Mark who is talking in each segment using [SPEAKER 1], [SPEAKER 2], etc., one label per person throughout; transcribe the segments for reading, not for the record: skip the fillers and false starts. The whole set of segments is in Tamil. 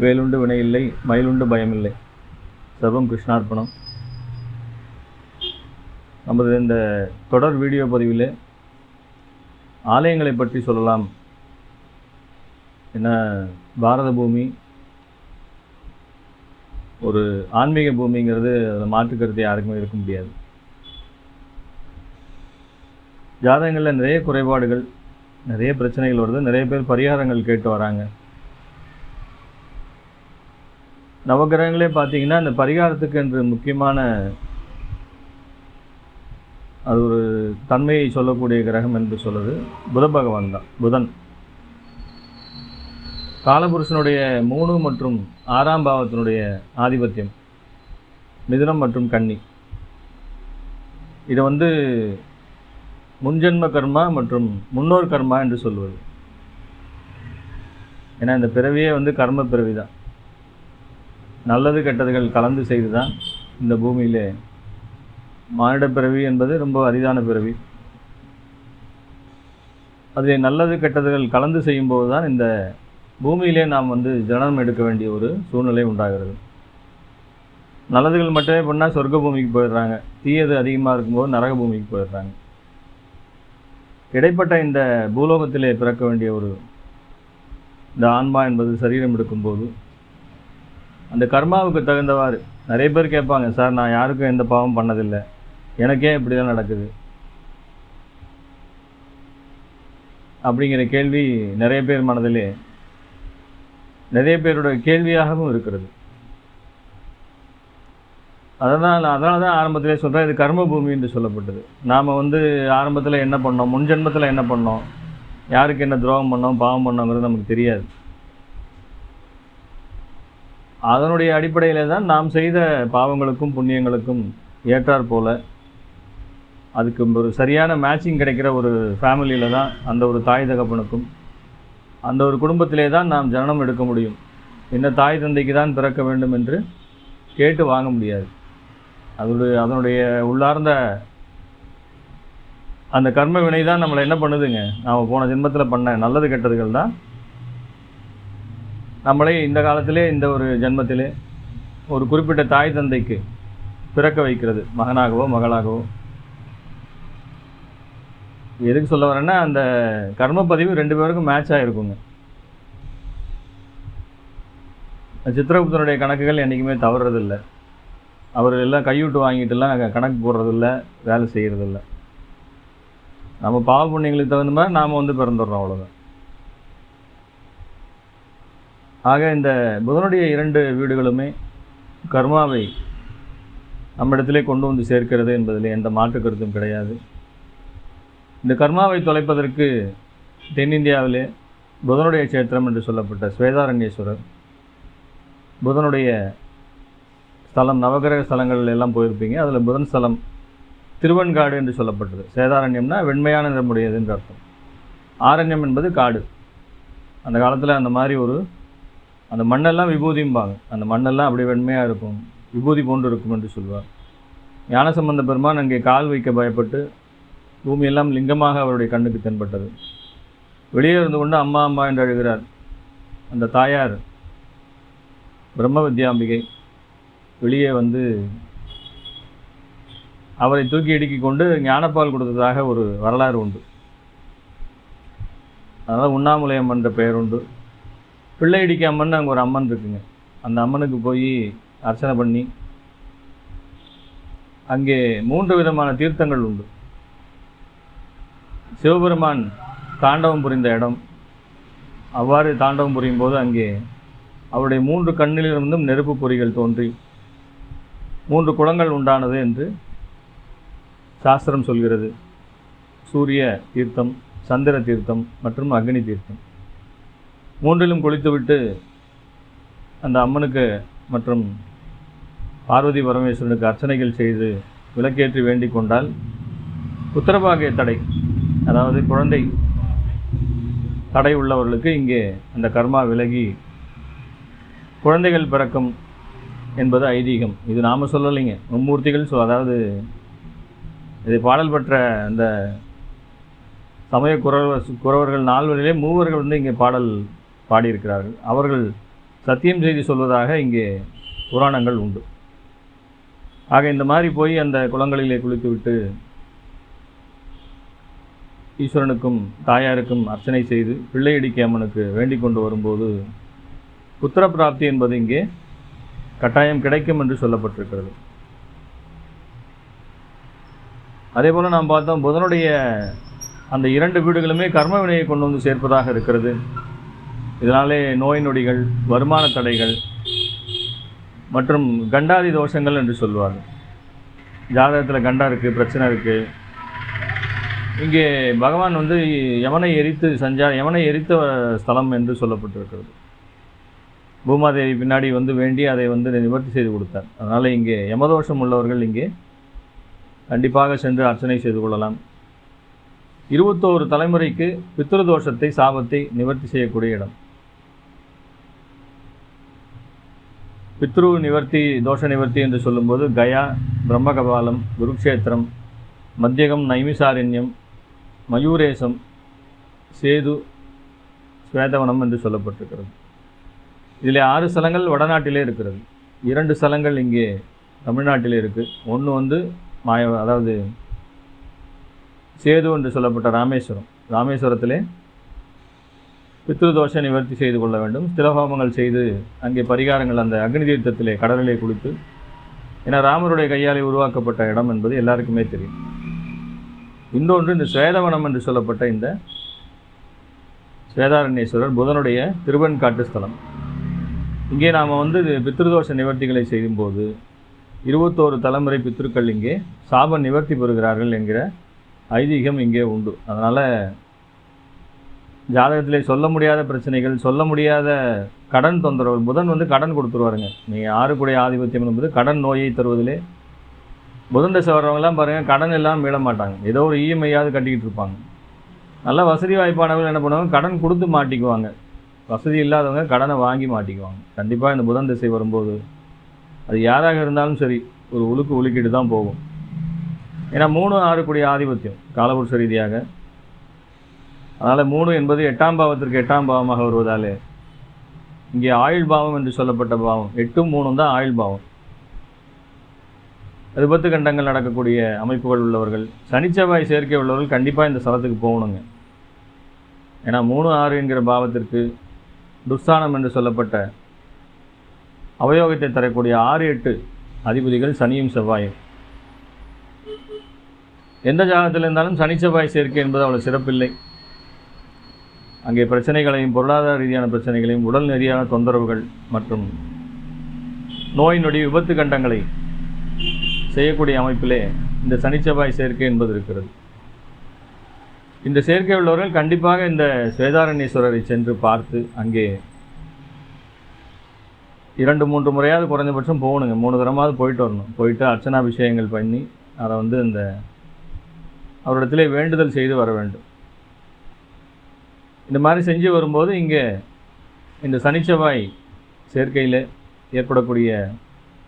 [SPEAKER 1] வேலுண்டு வினையில்லை, மயிலுண்டு பயமில்லை. சர்வம் கிருஷ்ணார்ப்பணம். நமது இந்த தொடர் வீடியோ பதிவில் ஆலயங்களை பற்றி சொல்லலாம். ஏன்னா பாரத பூமி ஒரு ஆன்மீக பூமிங்கிறது அதில் மாற்று கருத்து யாருக்குமே இருக்க முடியாது. ஜாதகங்களில் நிறைய குறைபாடுகள், நிறைய பிரச்சனைகள் வருது. நிறைய பேர் பரிகாரங்கள் கேட்டு வராங்க. நவகிரகங்களே பார்த்தீங்கன்னா இந்த பரிகாரத்துக்கு என்று முக்கியமான அது ஒரு தன்மையை சொல்லக்கூடிய கிரகம் என்று சொல்லுது புத பகவான் தான். புதன் காலபுருஷனுடைய 3 மற்றும் 6ஆம் பாவத்தினுடைய ஆதிபத்தியம் மிதுனம் மற்றும் கன்னி. இதை முன்ஜென்ம கர்மா மற்றும் முன்னோர் கர்மா என்று சொல்வது. ஏன்னா இந்த பிறவியே கர்ம பிறவி தான். நல்லது கெட்டதுகள் கலந்து செய்து தான் இந்த பூமியிலே மானிட பிறவி என்பது ரொம்ப அரிதான பிறவி. அதில் நல்லது கெட்டதுகள் கலந்து செய்யும்போது தான் இந்த பூமியிலே நாம் ஜனனம் எடுக்க வேண்டிய ஒரு சூழ்நிலை உண்டாகிறது. நல்லதுகள் மட்டுமே பண்ணால் சொர்க்க பூமிக்கு போயிடுறாங்க, தீயது அதிகமாக இருக்கும்போது நரக பூமிக்கு போயிடுறாங்க. இடைப்பட்ட இந்த பூலோகத்திலே பிறக்க வேண்டிய இந்த ஆன்மா என்பது சரீரம் எடுக்கும்போது அந்த கர்மாவுக்கு தகுந்தவாறு நிறைய பேர் கேட்பாங்க, சார் நான் யாருக்கும் எந்த பாவம் பண்ணதில்லை, எனக்கே இப்படி தான் நடக்குது அப்படிங்கிற கேள்வி நிறைய பேர் மனதிலே நிறைய பேரோட கேள்வியாகவும் இருக்கிறது. அதனால தான் ஆரம்பத்திலே சொல்கிறேன், இது கர்ம பூமி என்று சொல்லப்பட்டது. நாம் ஆரம்பத்தில் என்ன பண்ணோம், முன் ஜென்மத்தில் என்ன பண்ணோம், யாருக்கு என்ன துரோகம் பண்ணோம், பாவம் பண்ணோங்கிறது நமக்கு தெரியாது. அதனுடைய அடிப்படையில் தான் நாம் செய்த பாவங்களுக்கும் புண்ணியங்களுக்கும் ஏற்றாற் போல அதுக்கு ஒரு சரியான மேட்சிங் கிடைக்கிற ஒரு ஃபேமிலியில் தான் அந்த ஒரு தாய் தகப்பனுக்கும் அந்த ஒரு குடும்பத்திலே தான் நாம் ஜனனம் எடுக்க முடியும். இந்த தாய் தந்தைக்கு தான் பிறக்க வேண்டும் என்று கேட்டு வாங்க முடியாது. அதனுடைய உள்ளார்ந்த அந்த கர்ம வினை தான் நம்மளை என்ன பண்ணுதுங்க, நாம் போன ஜென்மத்தில் பண்ண நல்லது கெட்டதுகள் தான் நம்மளை இந்த காலத்திலே இந்த ஒரு ஜென்மத்திலே ஒரு குறிப்பிட்ட தாய் தந்தைக்கு பிறக்க வைக்கிறது, மகனாகவோ மகளாகவோ. எதுக்கு சொல்ல வரேன்னா, அந்த கர்மப்பதிவு 2 பேருக்கும் மேட்ச் ஆகிருக்குங்க. சித்திரகுப்தனுடைய கணக்குகள் என்றைக்குமே தவறுறதில்லை. அவர் எல்லாம் கைவிட்டு வாங்கிட்டுலாம் கணக்கு போடுறதில்ல, வேலை செய்கிறதில்ல. நம்ம பாவ புண்ணியங்களுக்கு தகுந்த மாதிரி நாம் பிறந்துடுறோம், அவ்வளோதான். ஆக இந்த புதனுடைய 2 வீடுகளுமே கர்மாவை நம்மிடத்திலே கொண்டு சேர்க்கிறது என்பதில் எந்த மாற்று கருத்தும் கிடையாது. இந்த கர்மாவை தொலைப்பதற்கு தென்னிந்தியாவிலே புதனுடைய சேத்திரம் என்று சொல்லப்பட்ட ஸ்வேதாரண்யேஸ்வரர், புதனுடைய ஸ்தலம், நவகிரக ஸ்தலங்கள் எல்லாம் போயிருப்பீங்க. அதில் புதன் ஸ்தலம் திருவன்காடு என்று சொல்லப்பட்டது. சேதாரண்யம்னா வெண்மையான நிறமுடையது என்று அர்த்தம். ஆரண்யம் என்பது காடு. அந்த காலத்தில் அந்த மாதிரி அந்த மண்ணெல்லாம் விபூதிம்பாங்க. அந்த மண்ணெல்லாம் அப்படி வெண்மையாக இருக்கும், விபூதி போன்று இருக்கும் என்று சொல்வார். ஞானசம்பந்த பெருமான் அங்கே கால் வைக்க பயப்பட்டு பூமியெல்லாம் லிங்கமாக அவருடைய கண்ணுக்கு தென்பட்டது. வெளியே இருந்து கொண்டு அம்மா அம்மா என்று அழுகிறார். அந்த தாயார் பிரம்ம வித்யாம்பிகை வெளியே அவரை தூக்கி இடுக்கி கொண்டு ஞானப்பால் கொடுத்ததாக ஒரு வரலாறு உண்டு. அதனால் உண்ணாமுலை அம்மன் என்ற பெயர் உண்டு. பிள்ளை இடிக்க அம்மன் அங்கே ஒரு அம்மன் இருக்குங்க. அந்த அம்மனுக்கு போய் அர்ச்சனை பண்ணி அங்கே 3 விதமான தீர்த்தங்கள் உண்டு. சிவபெருமான் தாண்டவம் புரிந்த இடம். அவ்வாறு தாண்டவம் புரியும் போது அங்கே அவருடைய 3 கண்ணிலிருந்தும் நெருப்பு பொறிகள் தோன்றி 3 குளங்கள் உண்டானது என்று சாஸ்திரம் சொல்கிறது. சூரிய தீர்த்தம், சந்திர தீர்த்தம் மற்றும் அக்னி தீர்த்தம். 3லும் குளித்துவிட்டு அந்த அம்மனுக்கு மற்றும் பார்வதி பரமேஸ்வரனுக்கு அர்ச்சனைகள் செய்து விளக்கேற்றி வேண்டிக் கொண்டால் புத்திரபாகிய தடை, அதாவது குழந்தை தடை உள்ளவர்களுக்கு இங்கே அந்த கர்மா விலகி குழந்தைகள் பிறக்கும் என்பது ஐதீகம். இது நாம் சொல்லலைங்க, மும்மூர்த்திகள் அதாவது இதை பாடல் பெற்ற அந்த சமய குறவர்கள் 4 மூவர்கள் இங்கே பாடல் பாடியிருக்கிறார்கள். அவர்கள் சத்தியம் செய்து சொல்வதாக இங்கே புராணங்கள் உண்டு. ஆக இந்த மாதிரி போய் அந்த குளங்களிலே குளித்துவிட்டு ஈஸ்வரனுக்கும் தாயாருக்கும் அர்ச்சனை செய்து பிள்ளையடிக்கு அம்மனுக்கு வேண்டிக் கொண்டு வரும்போது புத்திர பிராப்தி என்பது இங்கே கட்டாயம் கிடைக்கும் என்று சொல்லப்பட்டிருக்கிறது. அதே போல் நாம் பார்த்தோம், புதனுடைய அந்த 2 வீடுகளுமே கர்ம வினையை கொண்டு வந்து சேர்ப்பதாக இருக்கிறது. இதனாலே நோய் நொடிகள், வருமான தடைகள் மற்றும் கண்டாதி தோஷங்கள் என்று சொல்வார்கள். ஜாதகத்தில் கண்டா இருக்குது, பிரச்சனை இருக்குது. இங்கே பகவான் வந்து யமனை எரித்த ஸ்தலம் என்று சொல்லப்பட்டிருக்கிறது. பூமாதேவி பின்னாடி வந்து வேண்டி அதை வந்து நிவர்த்தி செய்து கொடுத்தார். அதனால் இங்கே யமதோஷம் உள்ளவர்கள் இங்கே கண்டிப்பாக சென்று அர்ச்சனை செய்து கொள்ளலாம். 21 தலைமுறைக்கு பித்ருதோஷத்தை, சாபத்தை நிவர்த்தி செய்யக்கூடிய இடம். பித்ரு நிவர்த்தி, தோஷ நிவர்த்தி என்று சொல்லும்போது கயா, பிரம்மகபாலம், குருக்ஷேத்திரம், மத்தியகம், நைமிசாரண்யம், மயூரேசம், சேது, ஸ்வேதவனம் என்று சொல்லப்பட்டிருக்கிறது. இதில் 6 ஸ்தலங்கள் வடநாட்டிலே இருக்கிறது. 2 ஸ்தலங்கள் இங்கே தமிழ்நாட்டிலே இருக்குது. ஒன்று வந்து அதாவது சேது என்று சொல்லப்பட்ட ராமேஸ்வரத்திலே பித்ருதோஷ நிவர்த்தி செய்து கொள்ள வேண்டும். திலஹோமங்கள் செய்து அங்கே பரிகாரங்கள், அந்த அக்னி தீர்த்தத்திலே கடலிலே குளித்து, ஏன்னா ராமருடைய கையாலே உருவாக்கப்பட்ட இடம் என்பது எல்லாருக்குமே தெரியும். இன்னொன்று இந்த ஸ்வேதவனம் என்று சொல்லப்பட்ட இந்த ஸ்வேதாரண்யேஸ்வரர் புதனுடைய திருவெண்காட்டு ஸ்தலம். இங்கே நாம் வந்து பித்ருதோஷ நிவர்த்திகளை செய்யும்போது 21 தலைமுறை பித்ருக்கள் இங்கே சாப நிவர்த்தி பெறுகிறார்கள் என்கிற ஐதீகம் இங்கே உண்டு. அதனால் ஜாதகத்திலே சொல்ல முடியாத பிரச்சனைகள், சொல்ல முடியாத கடன் தொந்தரவுகள், புதன் வந்து கடன் கொடுத்துருவாருங்க. நீங்கள் 6 கூடிய ஆதிபத்தியம் என்பது கடன் நோயை தருவதிலே, புதன் தசை வர்றவங்கலாம் பாருங்கள், கடன் எல்லாம் மீள மாட்டாங்க. ஏதோ ஒரு இஎம்ஐயாவது கட்டிக்கிட்டு இருப்பாங்க. நல்ல வசதி வாய்ப்பானவர்கள் என்ன பண்ணுவாங்க, கடன் கொடுத்து மாட்டிக்குவாங்க. வசதி இல்லாதவங்க கடனை வாங்கி மாட்டிக்குவாங்க. கண்டிப்பாக இந்த புதன் திசை வரும்போது அது யாராக இருந்தாலும் சரி, ஒரு உலுக்கிட்டு தான் போகும். ஏன்னா 3, 6 கூடிய ஆதிபத்தியம் காலபுருஷ ரீதியாக. அதனால் 3 என்பது 8ஆம் பாவத்திற்கு 8ஆம் பாவமாக வருவதாலே இங்கே ஆயுள் பாவம் என்று சொல்லப்பட்ட பாவம் 8ம் 3ம் தான் ஆயுள் பாவம். அது 10 கண்டங்கள் நடக்கக்கூடிய அமைப்புகள் உள்ளவர்கள், சனிச்செவ்வாய் சேர்க்கை உள்ளவர்கள் கண்டிப்பாக இந்த ஸ்தலத்துக்கு போகணுங்க. ஏன்னா 3, 6 என்கிற பாவத்திற்கு துர்ஸ்தானம் என்று சொல்லப்பட்ட அவயோகத்தை தரக்கூடிய 6, 8 அதிபதிகள் சனியும் செவ்வாயும். எந்த ஜாதகத்தில் இருந்தாலும் சனி செவ்வாய் சேர்க்கை என்பது அவ்வளோ சிறப்பில்லை. அங்கே பிரச்சனைகளையும், பொருளாதார ரீதியான பிரச்சனைகளையும், உடல் ரீதியான தொந்தரவுகள் மற்றும் நோய் நொடி, விபத்து கண்டங்களை செய்யக்கூடிய அமைப்பிலே இந்த சனி செவ்வாய் சேர்க்கை என்பது இருக்கிறது. இந்த சேர்க்கை உள்ளவர்கள் கண்டிப்பாக இந்த ஸ்வேதாரண்யேஸ்வரரை சென்று பார்த்து அங்கே 2, 3 முறையாவது குறைஞ்சபட்சம் போகணுங்க. 3 தரமாவது போயிட்டு வரணும். போயிட்டு அர்ச்சனாபிஷேகங்கள் பண்ணி அதை வந்து இந்த அவரிடத்திலே வேண்டுதல் செய்து வர வேண்டும். இந்த மாதிரி செஞ்சு வரும்போது இங்கே இந்த சனிச்செவ்வாய் சேர்க்கையில் ஏற்படக்கூடிய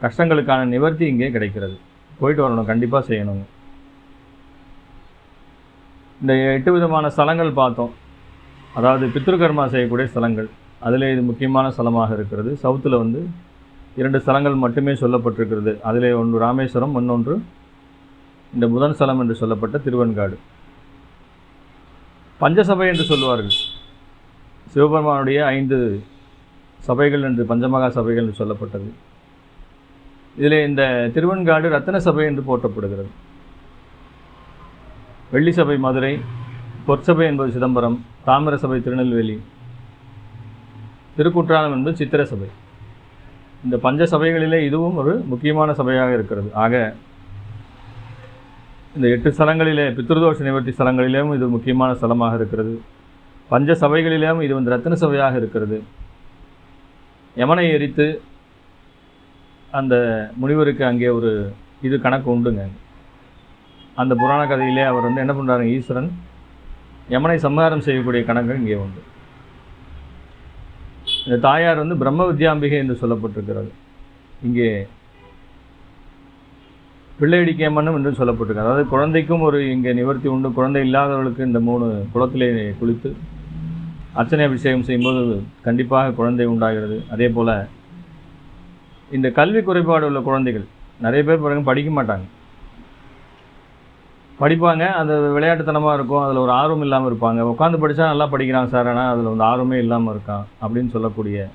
[SPEAKER 1] கஷ்டங்களுக்கான நிவர்த்தி இங்கே கிடைக்கிறது. போயிட்டு வரணும், கண்டிப்பாக செய்யணுங்க. இந்த 8 விதமான ஸ்தலங்கள் பார்த்தோம். அதாவது பித்ருகர்மா செய்யக்கூடிய ஸ்தலங்கள். அதில் இது முக்கியமான ஸ்தலமாக இருக்கிறது. சவுத்தில் வந்து 2 ஸ்தலங்கள் மட்டுமே சொல்லப்பட்டிருக்கிறது. அதில் ஒன்று ராமேஸ்வரம், இன்னொன்று இந்த புதன் ஸ்தலம் என்று சொல்லப்பட்ட திருவெண்காடு. பஞ்சசபை என்று சொல்லுவார்கள். சிவபெருமானுடைய 5 சபைகள் என்று, பஞ்சமகா சபைகள் என்று சொல்லப்பட்டது. இதில் இந்த திருவெண்காடு ரத்தின சபை என்று போற்றப்படுகிறது. வெள்ளி சபை மதுரை, பொற்சபை என்பது சிதம்பரம், தாமிர சபை திருநெல்வேலி, திருக்குற்றாலம் என்பது சித்திர சபை. இந்த பஞ்ச சபைகளிலே இதுவும் ஒரு முக்கியமான சபையாக இருக்கிறது. ஆக இந்த 8 ஸ்தலங்களிலே, பித்ருதோஷ நிவர்த்தி ஸ்தலங்களிலேயும் இது முக்கியமான ஸ்தலமாக இருக்கிறது. பஞ்ச சபைகளிலேயும் இது வந்து ரத்தின சபையாக இருக்கிறது. யமனை எரித்து அந்த முனிவருக்கு அங்கே ஒரு இது கணக்கு உண்டுங்க. அந்த புராண கதையிலே அவர் வந்து என்ன பண்ணுறாரு, ஈஸ்வரன் யமனை சம்ஹாரம் செய்யக்கூடிய கணக்கு இங்கே உண்டு. இந்த தாயார் வந்து பிரம்ம வித்யாம்பிகை என்று சொல்லப்பட்டிருக்கிறது. இங்கே பிள்ளையடிக்கு அம்மனும் என்று சொல்லப்பட்டிருக்கு. அதாவது குழந்தைக்கும் ஒரு இங்கே நிவர்த்தி உண்டு. குழந்தை இல்லாதவர்களுக்கு இந்த 3 குளத்திலே குளித்து அர்ச்சனை அபிஷேகம் செய்யும்போது கண்டிப்பாக குழந்தை உண்டாகிறது. அதே போல் இந்த கல்வி குறைபாடு உள்ள குழந்தைகள் நிறைய பேர் பாருங்க படிக்க மாட்டாங்க, படிப்பாங்க, அது விளையாட்டுத்தனமாக இருக்கும், அதில் ஒரு ஆர்வம் இல்லாமல் இருப்பாங்க. உட்காந்து படித்தா நல்லா படிக்கிறாங்க சார், ஆனால் அதில் வந்து ஆர்வமே இல்லாமல் இருக்கான் அப்படின்னு சொல்லக்கூடிய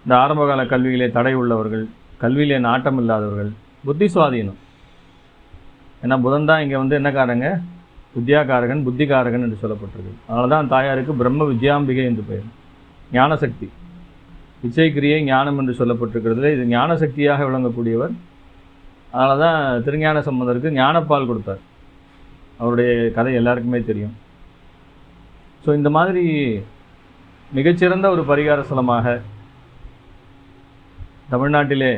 [SPEAKER 1] இந்த ஆரம்பகால கல்வியிலே தடை உள்ளவர்கள், கல்வியிலே நாட்டம் இல்லாதவர்கள், புத்தி சுவாதீனம். ஏன்னா புதன் தான் இங்கே வந்து என்னக்காரங்க, வித்யாகாரகன், புத்திகாரகன் என்று சொல்லப்பட்டிருக்கு. அதனால தான் தாயாருக்கு பிரம்ம வித்யாம்பிகை என்று பெயர். ஞானசக்தி, இச்சைக்கிரியை ஞானம் என்று சொல்லப்பட்டிருக்கிறதுல இது ஞானசக்தியாக விளங்கக்கூடியவர். அதனால தான் திருஞான சம்பந்தருக்கு ஞானப்பால் கொடுத்தார். அவருடைய கதை எல்லாருக்குமே தெரியும். ஸோ இந்த மாதிரி மிகச்சிறந்த ஒரு பரிகார ஸ்தலமாக தமிழ்நாட்டிலே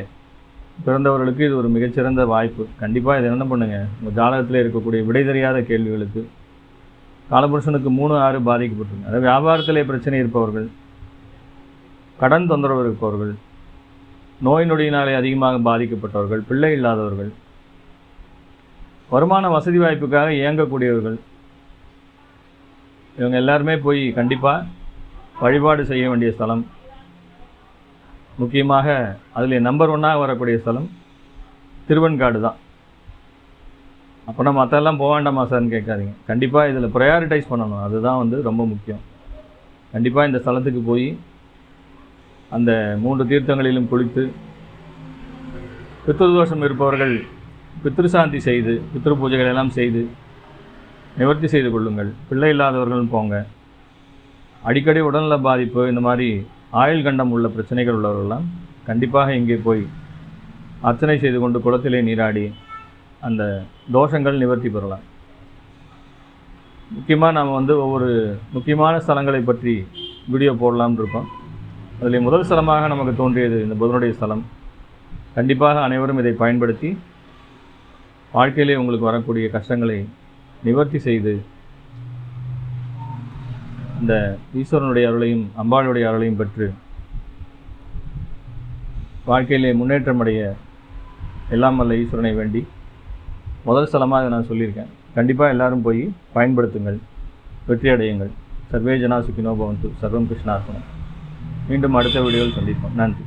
[SPEAKER 1] பிறந்தவர்களுக்கு இது ஒரு மிகச்சிறந்த வாய்ப்பு. கண்டிப்பாக இதை என்ன பண்ணுங்கள், உங்கள் ஜாதகத்தில் இருக்கக்கூடிய விடை தெரியாத கேள்விகளுக்கு, காலபுருஷனுக்கு 3, 6 பாதிக்கப்பட்டிருங்க, அதாவது வியாபாரத்திலே பிரச்சனை இருப்பவர்கள், கடன் தொந்தரவு இருப்பவர்கள், நோய் நொடியினாலே அதிகமாக பாதிக்கப்பட்டவர்கள், பிள்ளை இல்லாதவர்கள், வருமான வசதி வாய்ப்புக்காக இயங்கக்கூடியவர்கள், இவங்க எல்லாருமே போய் கண்டிப்பாக வழிபாடு செய்ய வேண்டிய ஸ்தலம். முக்கியமாக அதில் நம்பர் 1ஆக வரக்கூடிய ஸ்தலம் திருவெண்காடு தான். அப்போனா மற்றெல்லாம் போக வேண்டாமா சார்ன்னு கேட்காதீங்க. கண்டிப்பாக இதில் ப்ரையாரிட்டைஸ் பண்ணணும், அதுதான் வந்து ரொம்ப முக்கியம். கண்டிப்பாக இந்த ஸ்தலத்துக்கு போய் அந்த 3 தீர்த்தங்களிலும் குளித்து, பித்ருதோஷம் இருப்பவர்கள் பித்ருசாந்தி செய்து, பித்ரு பூஜைகள் எல்லாம் செய்து நிவர்த்தி செய்து கொள்ளுங்கள். பிள்ளை இல்லாதவர்களும் போங்க. அடிக்கடி உடல்நல பாதிப்பு, இந்த மாதிரி ஆயுள் கண்டம் உள்ள பிரச்சனைகள் உள்ளவர்கள்லாம் கண்டிப்பாக இங்கே போய் அர்ச்சனை செய்து கொண்டு குளத்திலே நீராடி அந்த தோஷங்கள் நிவர்த்தி பெறலாம். முக்கியமாக நாம் வந்து ஒவ்வொரு முக்கியமான ஸ்தலங்களை பற்றி வீடியோ போடலாம்னு இருக்கோம். அதில் முதல் ஸ்தலமாக நமக்கு தோன்றியது இந்த புதனுடைய ஸ்தலம். கண்டிப்பாக அனைவரும் இதை பயன்படுத்தி வாழ்க்கையிலே உங்களுக்கு வரக்கூடிய கஷ்டங்களை நிவர்த்தி செய்து இந்த ஈஸ்வரனுடைய அருளையும் அம்பாளுடைய அருளையும் பெற்று வாழ்க்கையிலே முன்னேற்றமடைய எல்லாம் வல்ல ஈஸ்வரனை வேண்டி முதல் ஸ்தலமாக இதை நான் சொல்லியிருக்கேன். கண்டிப்பாக எல்லாரும் போய் பயன்படுத்துங்கள், வெற்றி அடையுங்கள். சர்வே ஜனா சுகினோ பவந்து. சர்வம் கிருஷ்ணார்ப்பணம். மீண்டும் அடுத்த வீடியோவில் சந்திப்போம். நன்றி.